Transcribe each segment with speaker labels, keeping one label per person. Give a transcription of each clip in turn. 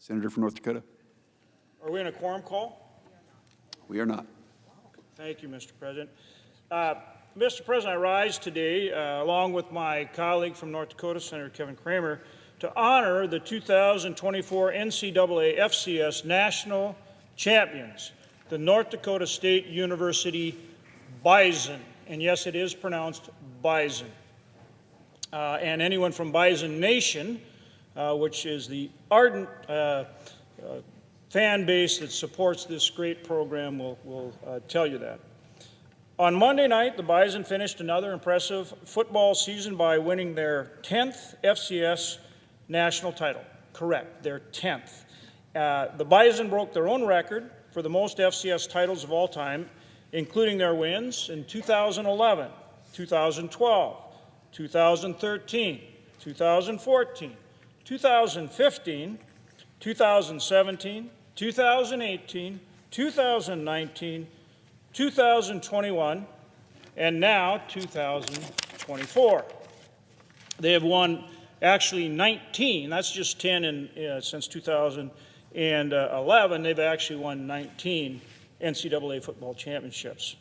Speaker 1: Senator from North Dakota.
Speaker 2: Are we in a quorum call?
Speaker 1: We are not.
Speaker 2: Thank you, Mr. President. Mr. President, I rise today, along with my colleague from North Dakota, Senator Kevin Cramer, to honor the 2024 NCAA FCS National Champions, the North Dakota State University Bison. And yes, it is pronounced Bison. And anyone from Bison Nation, which is the ardent fan base that supports this great program, will tell you that. On Monday night, the Bison finished another impressive football season by winning their 10th FCS national title. Correct, their 10th. The Bison broke their own record for the most FCS titles of all time, including their wins in 2011, 2012, 2013, 2014, 2015, 2017, 2018, 2019, 2021, and now 2024. They have won actually 19. That's just 10 since 2011. They've actually won 19 NCAA football championships.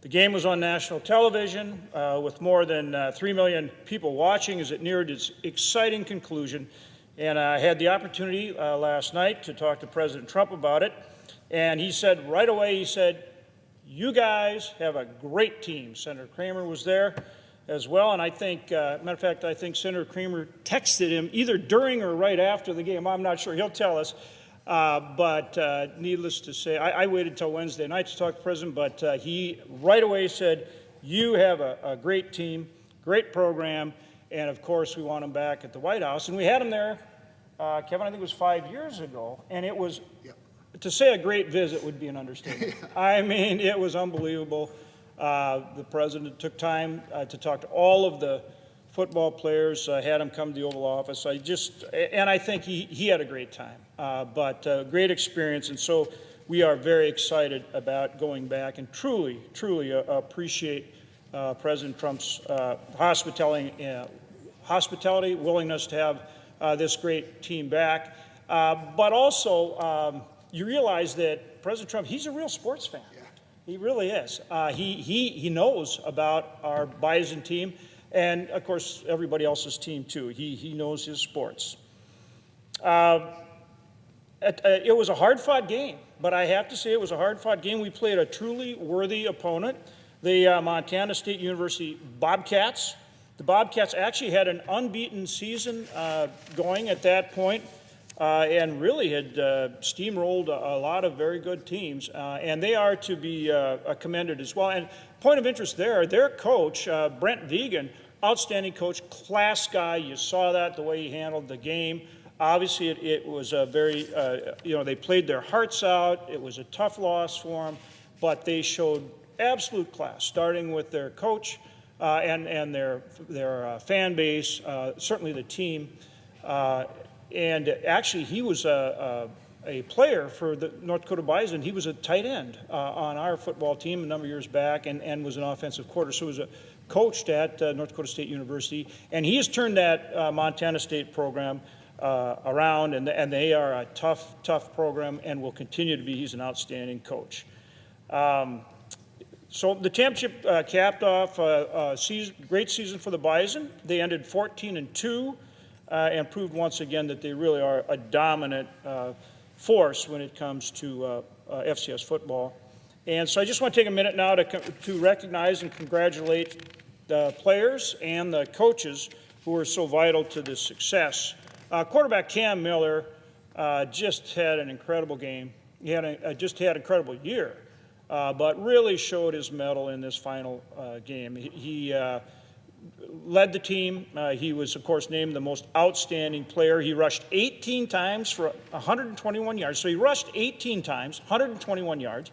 Speaker 2: The game was on national television with more than 3 million people watching as it neared its exciting conclusion. And I had the opportunity last night to talk to President Trump about it. And he said right away, he said, "You guys have a great team." Senator Cramer was there as well. And I think, matter of fact, I think Senator Cramer texted him either during or right after the game. I'm not sure. He'll tell us. But needless to say, I waited till Wednesday night to talk to the President, but he right away said, "You have a great team, great program, and of course we want him back at the White House." And we had him there, Kevin, I think it was 5 years ago, and it was, to say a great visit would be an understatement. I mean, it was unbelievable. The President took time to talk to all of the football players, had him come to the Oval Office. And I think he had a great time, but great experience. And so we are very excited about going back and truly appreciate President Trump's hospitality, willingness to have this great team back. But also, you realize that President Trump, he's a real sports fan. Yeah. He really is. He knows about our Bison team. And, of course, everybody else's team, too. He knows his sports. It was a hard-fought game, but I have to say it was a hard-fought game. We played a truly worthy opponent, the Montana State University Bobcats. The Bobcats actually had an unbeaten season going at that point and really had steamrolled a lot of very good teams. And they are to be commended as well. And point of interest there, their coach, Brent Vegan, outstanding coach, class guy. You saw that, the way he handled the game. Obviously, it was a very, they played their hearts out. It was a tough loss for them, but they showed absolute class, starting with their coach and their fan base, certainly the team. And actually, he was a player for the North Dakota Bison. He was a tight end on our football team a number of years back and was an offensive coordinator. So he was coached at North Dakota State University. And he has turned that Montana State program around, and they are a tough program and will continue to be. He's an outstanding coach. So the championship capped off a great season for the Bison. They ended 14-2 and proved once again that they really are a dominant force when it comes to FCS football. And so I just want to take a minute now to recognize and congratulate the players and the coaches who were so vital to this success. Quarterback Cam Miller just had an incredible game. He had just had an incredible year, but really showed his mettle in this final game. He led the team. He was, of course, named the most outstanding player. He rushed 18 times for 121 yards. So he rushed 18 times, 121 yards,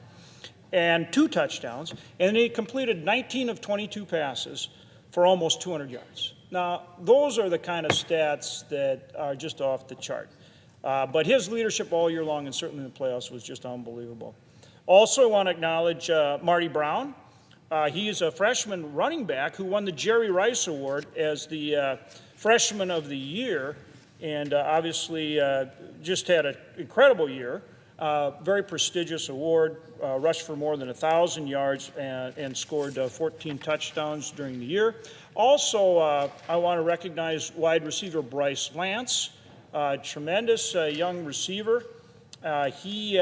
Speaker 2: and 2 touchdowns. And he completed 19 of 22 passes for almost 200 yards. Now, those are the kind of stats that are just off the chart. But his leadership all year long, and certainly in the playoffs, was just unbelievable. Also, I want to acknowledge Marty Brown. He is a freshman running back who won the Jerry Rice Award as the Freshman of the Year and obviously just had an incredible year. Very prestigious award, rushed for more than 1,000 yards and scored 14 touchdowns during the year. Also, I want to recognize wide receiver Bryce Lance, tremendous young receiver. He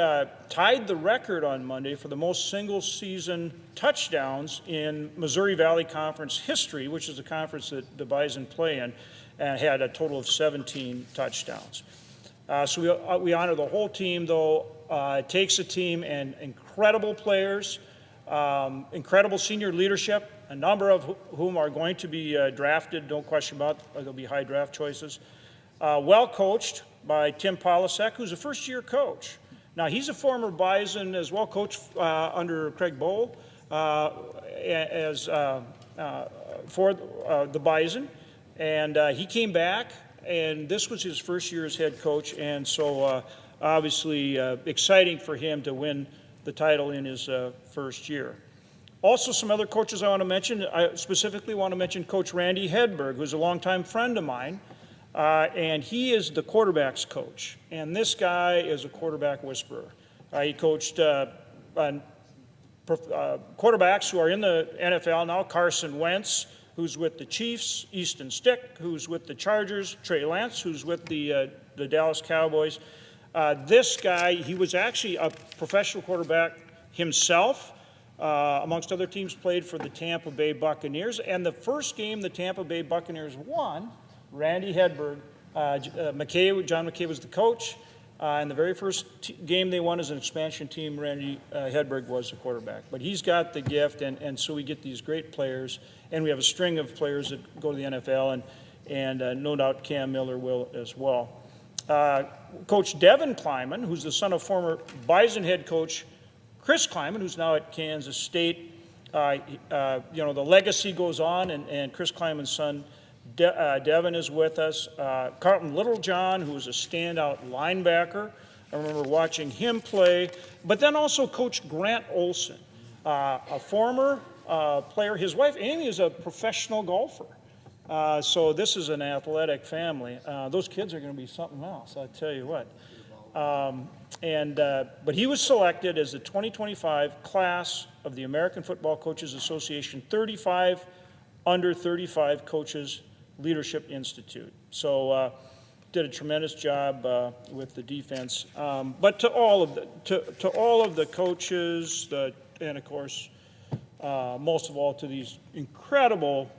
Speaker 2: tied the record on Monday for the most single-season touchdowns in Missouri Valley Conference history, which is the conference that the Bison play in, and had a total of 17 touchdowns. So we honor the whole team, though. It takes a team and incredible players, incredible senior leadership, a number of whom are going to be drafted, don't question about it, there'll be high draft choices. Well coached by Tim Polasek, who's a first-year coach. Now, he's a former Bison as well, coach under Craig Bowl for the Bison. And he came back, and this was his first year as head coach, and so obviously exciting for him to win the title in his first year. Also, some other coaches I want to mention. I specifically want to mention Coach Randy Hedberg, who's a longtime friend of mine, and he is the quarterback's coach. And this guy is a quarterback whisperer. He coached quarterbacks who are in the NFL now, Carson Wentz, who's with the Chiefs, Easton Stick, who's with the Chargers, Trey Lance, who's with the Dallas Cowboys. This guy, he was actually a professional quarterback himself, amongst other teams, played for the Tampa Bay Buccaneers. And the first game the Tampa Bay Buccaneers won, Randy Hedberg, John McKay was the coach, and the very first game they won as an expansion team, Randy Hedberg was the quarterback. But he's got the gift, and so we get these great players, and we have a string of players that go to the NFL, and no doubt Cam Miller will as well. Coach Devin Kleiman, who's the son of former Bison head coach Chris Kleiman, who's now at Kansas State. The legacy goes on, and Chris Kleiman's son, Devin, is with us. Carlton Littlejohn, who was a standout linebacker. I remember watching him play. But then also Coach Grant Olson, a former player. His wife, Amy, is a professional golfer. So this is an athletic family. Those kids are going to be something else, I'll tell you what. But he was selected as the 2025 class of the American Football Coaches Association 35 under 35 Coaches Leadership Institute. So did a tremendous job with the defense. But to all of the coaches, and of course, most of all to these incredible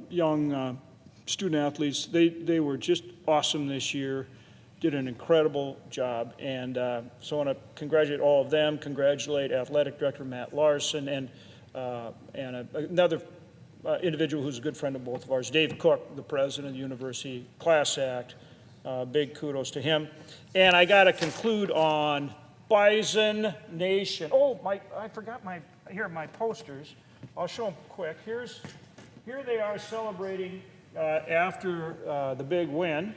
Speaker 2: young student athletes, they were just awesome this year. Did an incredible job, and so I want to congratulate all of them. Congratulate Athletic Director Matt Larson and another individual who's a good friend of both of ours, Dave Cook, the president of the university, class act. Big kudos to him. And I got to conclude on Bison Nation. Oh, I forgot my posters. I'll show them quick. Here they are celebrating after the big win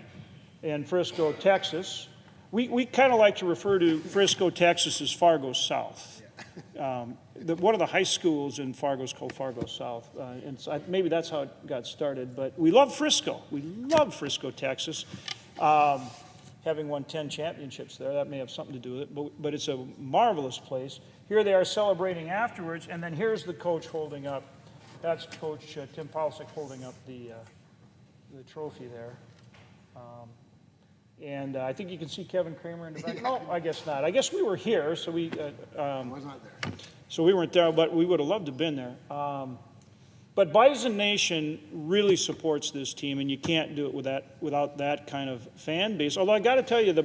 Speaker 2: in Frisco, Texas. We kind of like to refer to Frisco, Texas as Fargo South. One of the high schools in Fargo is called Fargo South. And so maybe that's how it got started. But we love Frisco. We love Frisco, Texas. Having won 10 championships there, that may have something to do with it. But it's a marvelous place. Here they are celebrating afterwards. And then here's the coach holding up. That's Coach Tim Polasek holding up the trophy there. And I think you can see Kevin Cramer in the back. No, I guess not. I guess we were here, so we
Speaker 3: was not there.
Speaker 2: So we weren't there, but we would have loved to have been there. But Bison Nation really supports this team, and you can't do it without that kind of fan base. Although I got to tell you, the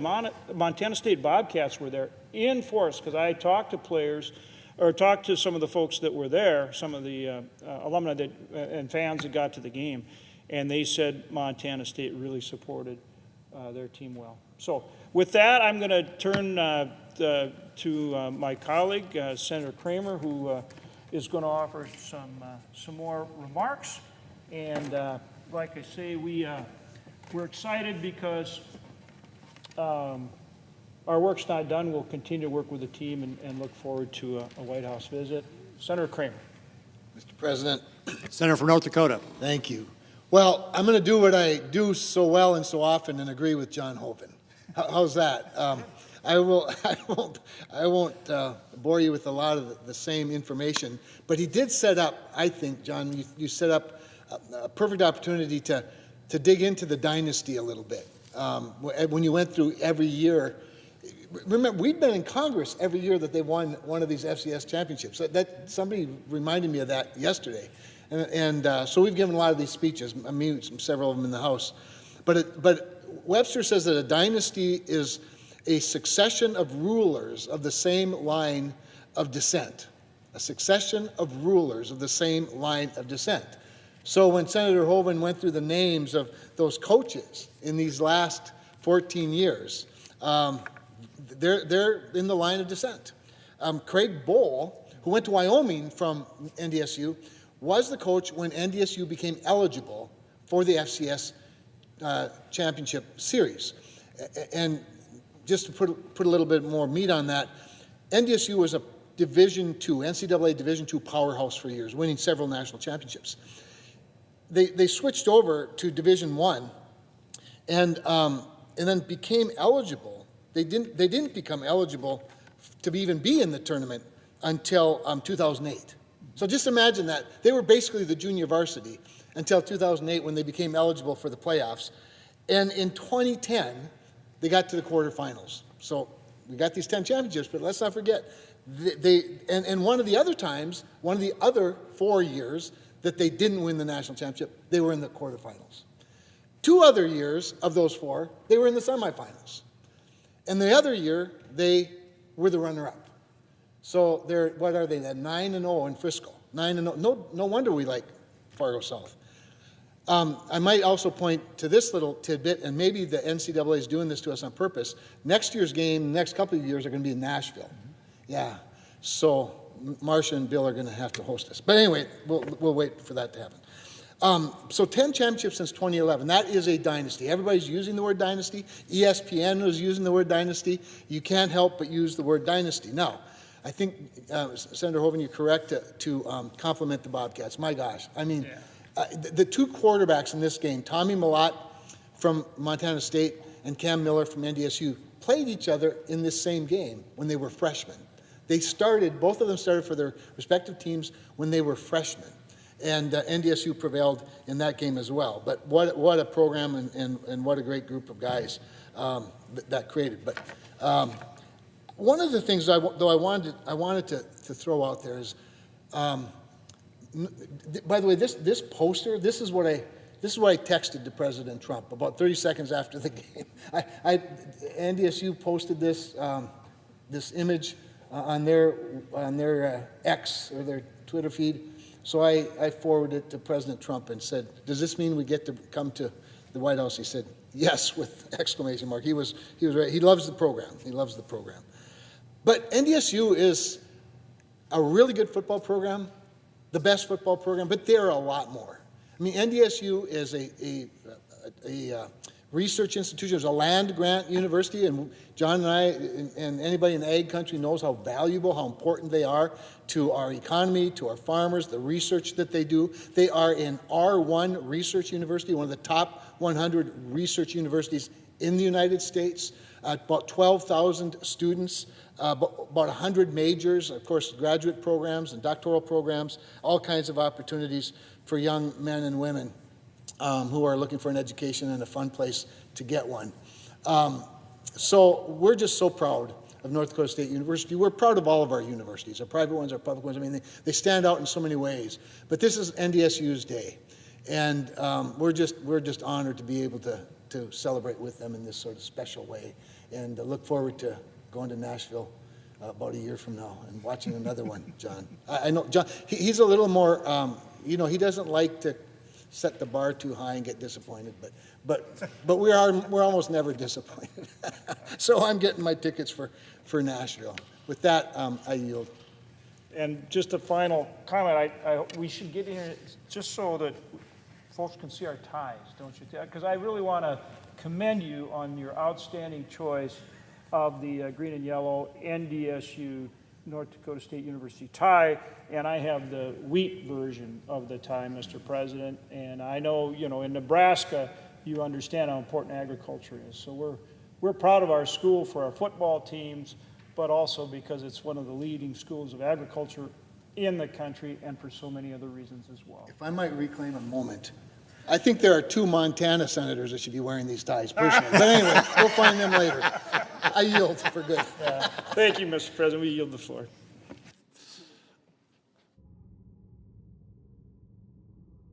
Speaker 2: Montana State Bobcats were there in force, because I talked to players, or talked to some of the folks that were there, some of the alumni and fans that got to the game, and they said Montana State really supported their team well. So with that, I'm going to turn to my colleague, Senator Cramer, who is going to offer some more remarks. And like I say, we're excited because our work's not done. We'll continue to work with the team and look forward to a White House visit. Senator Cramer.
Speaker 3: Mr. President.
Speaker 4: Senator from North Dakota.
Speaker 3: Thank you. Well, I'm going to do what I do so well and so often and agree with John Hoeven. How's that? I won't bore you with a lot of the same information, but he did set up, I think, John, you set up a perfect opportunity to dig into the Dynasty a little bit. When you went through every year, remember, we've been in Congress every year that they won one of these FCS championships. Somebody reminded me of that yesterday. So we've given a lot of these speeches, I mean, several of them in the House. But Webster says that a dynasty is a succession of rulers of the same line of descent. A succession of rulers of the same line of descent. So when Senator Hoeven went through the names of those coaches in these last 14 years, they're in the line of descent. Craig Bohl, who went to Wyoming from NDSU, was the coach when NDSU became eligible for the FCS championship series. And just to put a little bit more meat on that, NDSU was a NCAA Division II powerhouse for years, winning several national championships. They switched over to Division I and then became eligible. They didn't become eligible to even be in the tournament until 2008. So just imagine that. They were basically the junior varsity until 2008 when they became eligible for the playoffs. And in 2010, they got to the quarterfinals. So we got these 10 championships, but let's not forget, and one of the other times, one of the other 4 years that they didn't win the national championship, they were in the quarterfinals. 2 other years of those 4, they were in the semifinals. And the other year, they were the runner-up. So they're, what are they, 9-0 in Frisco. 9-0. No wonder we like Fargo South. I might also point to this little tidbit, and maybe the NCAA is doing this to us on purpose. Next year's game, the next couple of years, are going to be in Nashville. Mm-hmm. Yeah. So Marcia and Bill are going to have to host us. But anyway, we'll wait for that to happen. So 10 championships since 2011. That is a dynasty. Everybody's using the word dynasty. ESPN was using the word dynasty. You can't help but use the word dynasty. Now, I think, Senator Hoeven, you're correct to compliment the Bobcats. My gosh. I mean, the 2 quarterbacks in this game, Tommy Mellott from Montana State and Cam Miller from NDSU, played each other in this same game when they were freshmen. Both of them started for their respective teams when they were freshmen. And NDSU prevailed in that game as well. But what a program and what a great group of guys that created. But one of the things I wanted to throw out there is, by the way, this poster, this is what I texted to President Trump about 30 seconds after the game. NDSU posted this image on their X or their Twitter feed. So I forwarded it to President Trump and said, "Does this mean we get to come to the White House?" He said, "Yes," with exclamation mark. He was right. He loves the program. He loves the program. But NDSU is a really good football program, the best football program, but there are a lot more. I mean, NDSU is a research institution. It's a land-grant university, and John and I and anybody in the ag country knows how valuable, how important they are to our economy, to our farmers, the research that they do. They are an R1 research university, one of the top 100 research universities in the United States. About 12,000 students, about 100 majors, of course, graduate programs and doctoral programs, all kinds of opportunities for young men and women who are looking for an education and a fun place to get one. So we're just so proud of North Dakota State University. We're proud of all of our universities, our private ones, our public ones. I mean, they stand out in so many ways. But this is NDSU's day, and we're just honored to be able to celebrate with them in this sort of special way, and look forward to going to Nashville about a year from now and watching another one, John. I know John. He's a little more. He doesn't like to set the bar too high and get disappointed, but we're almost never disappointed. So I'm getting my tickets for Nashville. With that, I yield.
Speaker 2: And just a final comment, we should get in here just so that folks can see our ties, don't you? Because I really want to commend you on your outstanding choice of the green and yellow NDSU North Dakota State University tie, and I have the wheat version of the tie, Mr. President. And I know, in Nebraska, you understand how important agriculture is. So we're proud of our school for our football teams, but also because it's one of the leading schools of agriculture in the country and for so many other reasons as well.
Speaker 3: If I might reclaim a moment, I think there are 2 Montana senators that should be wearing these ties personally. But anyway, we'll find them later. I yield for good.
Speaker 2: Thank you, Mr. President. We yield the floor.